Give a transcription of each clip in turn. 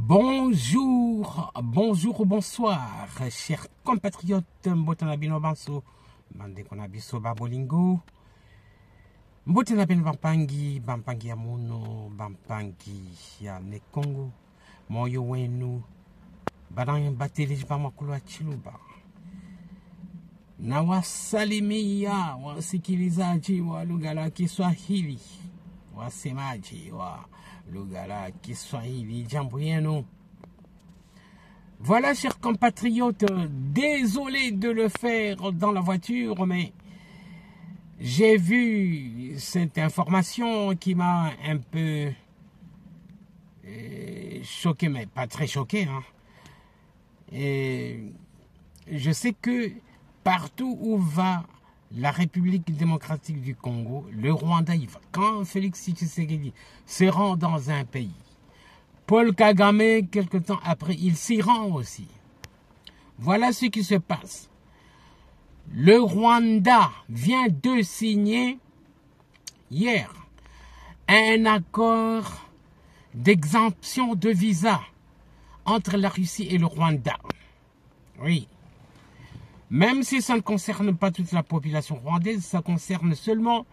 Bonjour, bonjour ou bonsoir, chers compatriotes, mbotana bino banso, bande kona biso babolingo, mbotana ben bampangi ya muno, bampangi ya nekongo, moyo wenu, badang bateleji pa makulu chiluba. Na wasalimia wasikilizaji wa lugha la Kiswahili, wasemaji wa lugha la Kiswahili, jambo yenu. Voilà, chers compatriotes, désolé de le faire dans la voiture, mais j'ai vu cette information qui m'a un peu choqué, mais pas très choqué, hein. Et je sais que partout où va la République démocratique du Congo, le Rwanda y va. Quand Félix Tshisekedi se rend dans un pays, Paul Kagame, quelque temps après, il s'y rend aussi. Voilà ce qui se passe. Le Rwanda vient de signer hier un accord d'exemption de visa entre la Russie et le Rwanda. Oui. Même si ça ne concerne pas toute la population rwandaise, ça concerne seulement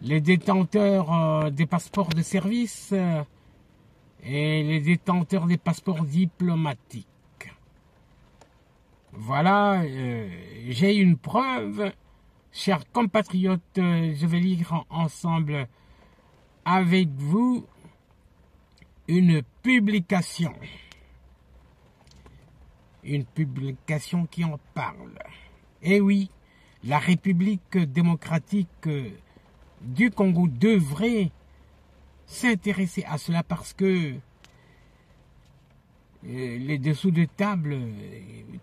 les détenteurs des passeports de service et les détenteurs des passeports diplomatiques. Voilà, j'ai une preuve, chers compatriotes, je vais lire ensemble avec vous une publication. Une publication qui en parle. Et oui, la République démocratique du Congo devrait s'intéresser à cela parce que les dessous de table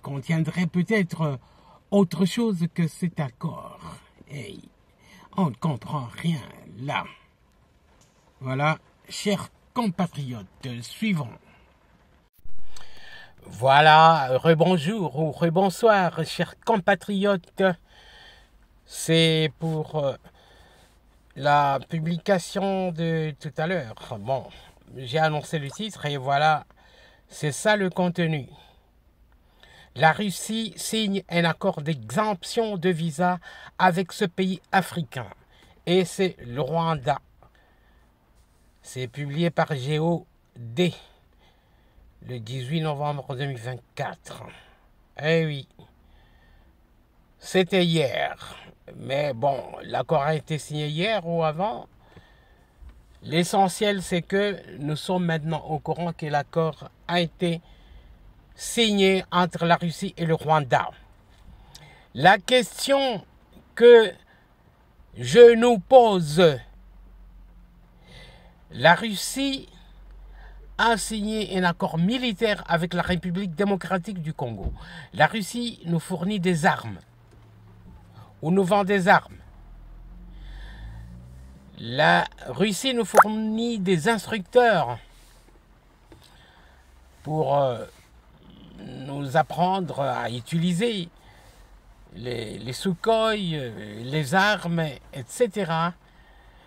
contiendraient peut-être autre chose que cet accord. Et on ne comprend rien là. Voilà, chers compatriotes, suivons. Voilà, rebonjour ou rebonsoir, chers compatriotes. C'est pour la publication de tout à l'heure. Bon, j'ai annoncé le titre et voilà, c'est ça le contenu. La Russie signe un accord d'exemption de visa avec ce pays africain. Et c'est le Rwanda. C'est publié par GOD. Le 18 novembre 2024. Eh oui. C'était hier. Mais bon, l'accord a été signé hier ou avant. L'essentiel, c'est que nous sommes maintenant au courant que l'accord a été signé entre la Russie et le Rwanda. La question que je nous pose, la Russie a signé un accord militaire avec la République démocratique du Congo. La Russie nous fournit des armes, ou nous vend des armes. La Russie nous fournit des instructeurs pour nous apprendre à utiliser les Sukhoi, les armes, etc.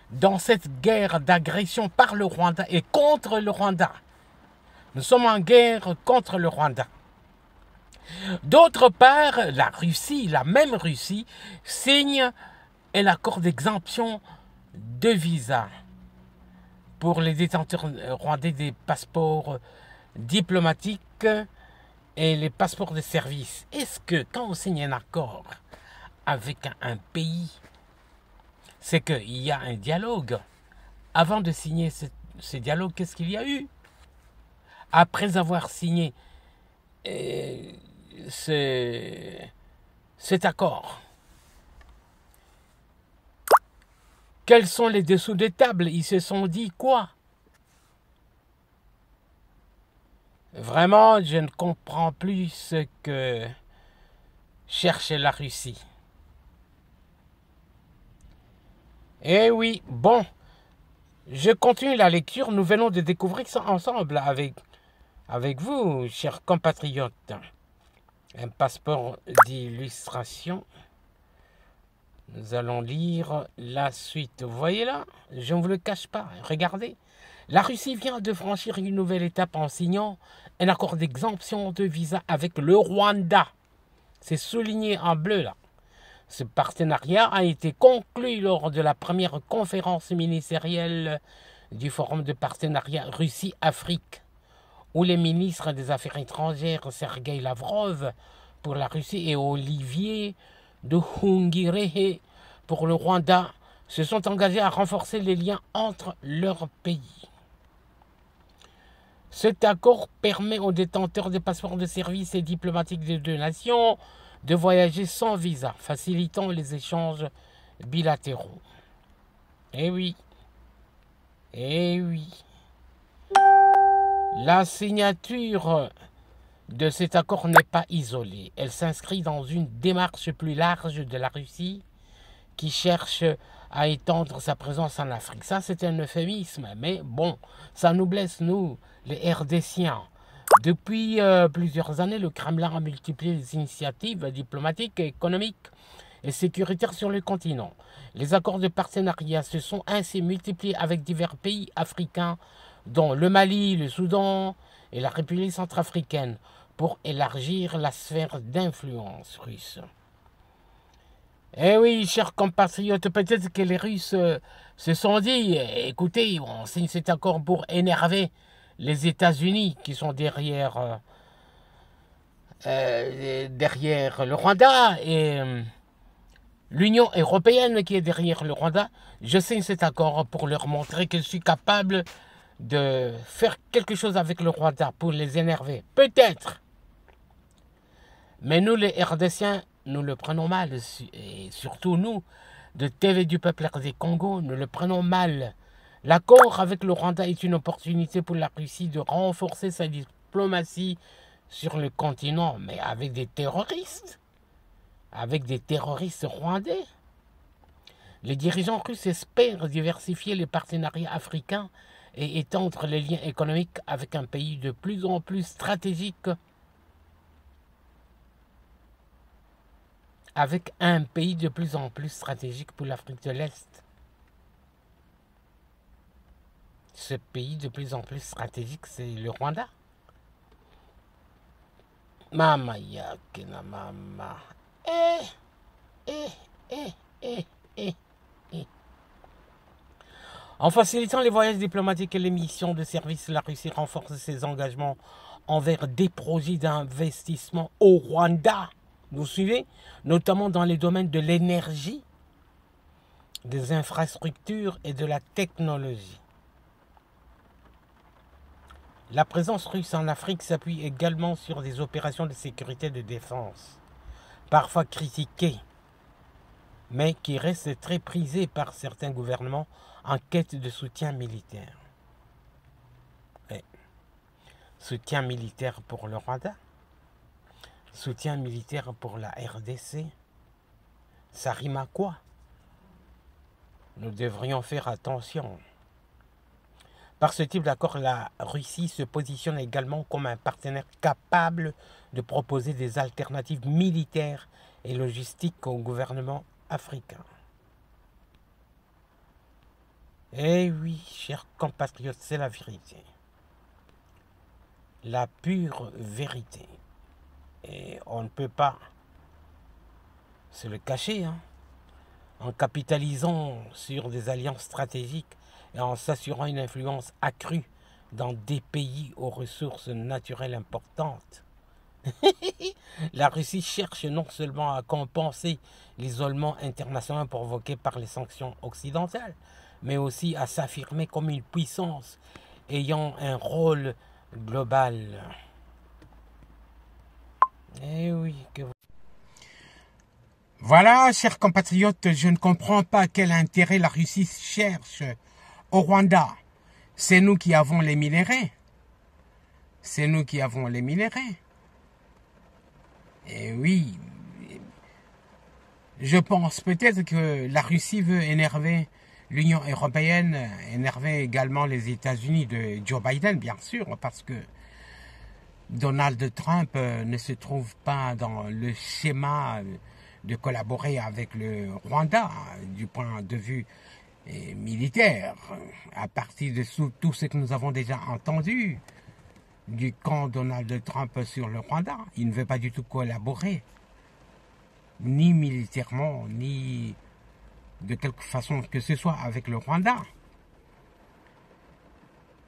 dans cette guerre d'agression par le Rwanda et contre le Rwanda. Nous sommes en guerre contre le Rwanda. D'autre part, la Russie, la même Russie, signe un accord d'exemption de visa pour les détenteurs rwandais des passeports diplomatiques et les passeports de service. Est-ce que quand on signe un accord avec un pays, c'est qu'il y a un dialogue? Avant de signer ce dialogue, qu'est-ce qu'il y a eu? Après avoir signé cet accord, quels sont les dessous de table? Ils se sont dit quoi? Vraiment, je ne comprends plus ce que cherche la Russie. Eh oui, bon, je continue la lecture. Nous venons de découvrir ça ensemble avec vous, chers compatriotes. Un passeport d'illustration. Nous allons lire la suite. Vous voyez là, je ne vous le cache pas. Regardez, La Russie vient de franchir une nouvelle étape en signant un accord d'exemption de visa avec le Rwanda. C'est souligné en bleu là. Ce partenariat a été conclu lors de la première conférence ministérielle du Forum de partenariat Russie-Afrique, où les ministres des Affaires étrangères Sergueï Lavrov pour la Russie et Olivier Nduhungirehe pour le Rwanda se sont engagés à renforcer les liens entre leurs pays. Cet accord permet aux détenteurs de passeports de service et diplomatiques des deux nations de voyager sans visa, facilitant les échanges bilatéraux. Eh oui, eh oui. La signature de cet accord n'est pas isolée. Elle s'inscrit dans une démarche plus large de la Russie qui cherche à étendre sa présence en Afrique. Ça, c'est un euphémisme, mais bon, ça nous blesse, nous, les RDCiens. Depuis plusieurs années, le Kremlin a multiplié les initiatives diplomatiques, économiques et sécuritaires sur le continent. Les accords de partenariat se sont ainsi multipliés avec divers pays africains, dont le Mali, le Soudan et la République centrafricaine, pour élargir la sphère d'influence russe. Eh oui, chers compatriotes, peut-être que les Russes se sont dit, écoutez, on signe cet accord pour énerver les États-Unis qui sont derrière le Rwanda et l'Union européenne qui est derrière le Rwanda. Je signe cet accord pour leur montrer que je suis capable de faire quelque chose avec le Rwanda pour les énerver. Peut-être. Mais nous, les RDCiens, nous le prenons mal. Et surtout nous, de TV du peuple RD Congo, nous le prenons mal. L'accord avec le Rwanda est une opportunité pour la Russie de renforcer sa diplomatie sur le continent, mais avec des terroristes rwandais. Les dirigeants russes espèrent diversifier les partenariats africains et étendre les liens économiques avec un pays de plus en plus stratégique. Avec un pays de plus en plus stratégique pour l'Afrique de l'Est. Ce pays de plus en plus stratégique, c'est le Rwanda. Mama yakena mama. En facilitant les voyages diplomatiques et les missions de service, la Russie renforce ses engagements envers des projets d'investissement au Rwanda. Vous suivez? Notamment dans les domaines de l'énergie, des infrastructures et de la technologie. La présence russe en Afrique s'appuie également sur des opérations de sécurité et de défense, parfois critiquées, mais qui restent très prisées par certains gouvernements en quête de soutien militaire. Et soutien militaire pour le Rwanda, soutien militaire pour la RDC, ça rime à quoi? Nous devrions faire attention. Par ce type d'accord, la Russie se positionne également comme un partenaire capable de proposer des alternatives militaires et logistiques au gouvernement africain. Eh oui, chers compatriotes, c'est la vérité. La pure vérité. Et on ne peut pas se le cacher, hein, en capitalisant sur des alliances stratégiques et en s'assurant une influence accrue dans des pays aux ressources naturelles importantes. La Russie cherche non seulement à compenser l'isolement international provoqué par les sanctions occidentales, mais aussi à s'affirmer comme une puissance ayant un rôle global. Eh oui, que vous... Voilà, chers compatriotes, je ne comprends pas quel intérêt la Russie cherche au Rwanda. C'est nous qui avons les minéraux. C'est nous qui avons les minéraux. Et oui, je pense peut-être que la Russie veut énerver l'Union européenne, énerver également les États-Unis de Joe Biden, bien sûr, parce que Donald Trump ne se trouve pas dans le schéma de collaborer avec le Rwanda du point de vue militaire, à partir de tout ce que nous avons déjà entendu du camp Donald Trump sur le Rwanda. Il ne veut pas du tout collaborer, ni militairement, ni de quelque façon que ce soit avec le Rwanda.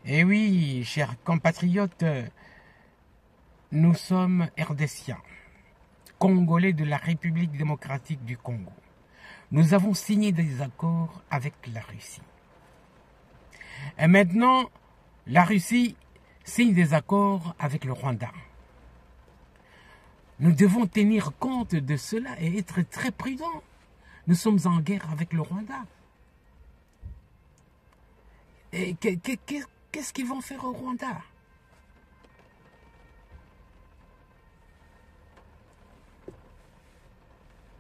Et oui, chers compatriotes, nous sommes RDCiens, Congolais de la République démocratique du Congo. Nous avons signé des accords avec la Russie. Et maintenant, la Russie signe des accords avec le Rwanda. Nous devons tenir compte de cela et être très prudents. Nous sommes en guerre avec le Rwanda. Et qu'est-ce qu'ils vont faire au Rwanda?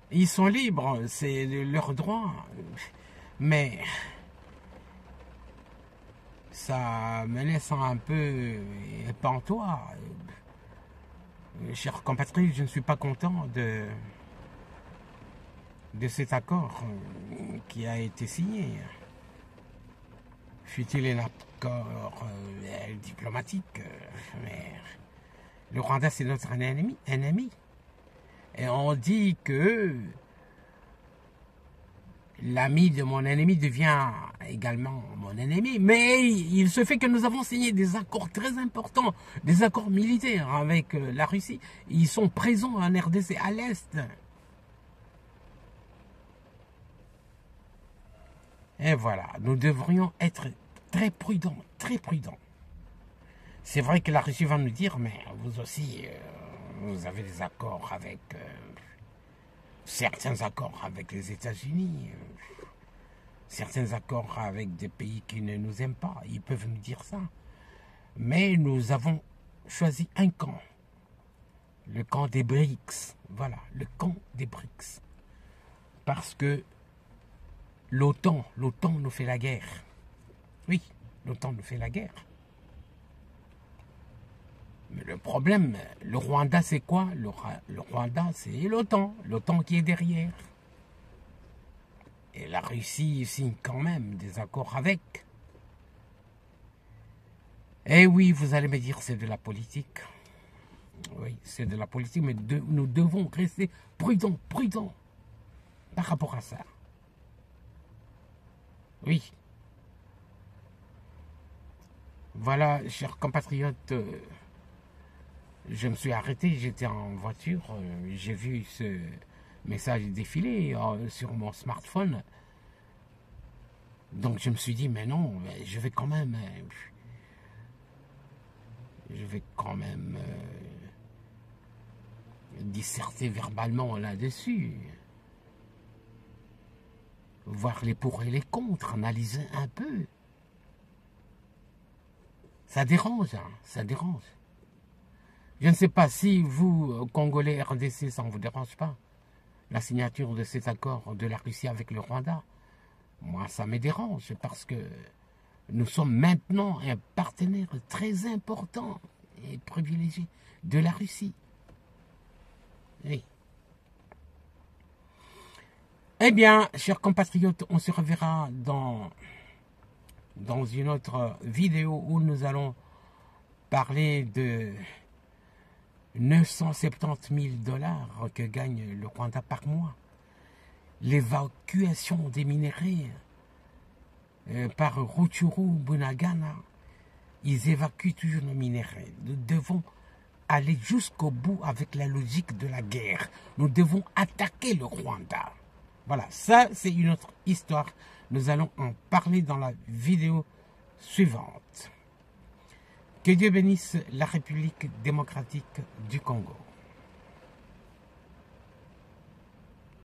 Ils sont libres, c'est leur droit, mais ça me laisse un peu pantois. Chers compatriotes, je ne suis pas content de cet accord qui a été signé. Fut-il un accord diplomatique, mais le Rwanda c'est notre ennemi. Et on dit que l'ami de mon ennemi devient également mon ennemi. Mais il se fait que nous avons signé des accords très importants, des accords militaires avec la Russie. Ils sont présents en RDC, à l'Est. Et voilà, nous devrions être très prudents, très prudents. C'est vrai que la Russie va nous dire, mais vous aussi... vous avez des accords avec certains accords avec les États-Unis, certains accords avec des pays qui ne nous aiment pas. Ils peuvent nous dire ça. Mais nous avons choisi un camp, le camp des BRICS. Voilà, le camp des BRICS. Parce que l'OTAN nous fait la guerre. Oui, l'OTAN nous fait la guerre. Mais le problème, le Rwanda, c'est quoi? Le Rwanda, c'est l'OTAN qui est derrière. Et la Russie signe quand même des accords avec. Eh oui, vous allez me dire, c'est de la politique. Oui, c'est de la politique, mais nous devons rester prudents par rapport à ça. Oui. Voilà, chers compatriotes... je me suis arrêté, j'étais en voiture, j'ai vu ce message défiler sur mon smartphone. Donc je me suis dit, mais non, je vais quand même disserter verbalement là-dessus. Voir les pour et les contre, analyser un peu. Ça dérange, hein, ça dérange. Je ne sais pas si vous, Congolais RDC, ça ne vous dérange pas, la signature de cet accord de la Russie avec le Rwanda. Moi, ça me dérange parce que nous sommes maintenant un partenaire très important et privilégié de la Russie. Oui. Eh bien, chers compatriotes, on se reverra dans une autre vidéo où nous allons parler de 970 000 $ que gagne le Rwanda par mois. L'évacuation des minéraux par Rutshuru, Bunagana, ils évacuent toujours nos minéraux. Nous devons aller jusqu'au bout avec la logique de la guerre. Nous devons attaquer le Rwanda. Voilà, ça c'est une autre histoire. Nous allons en parler dans la vidéo suivante. Que Dieu bénisse la République démocratique du Congo.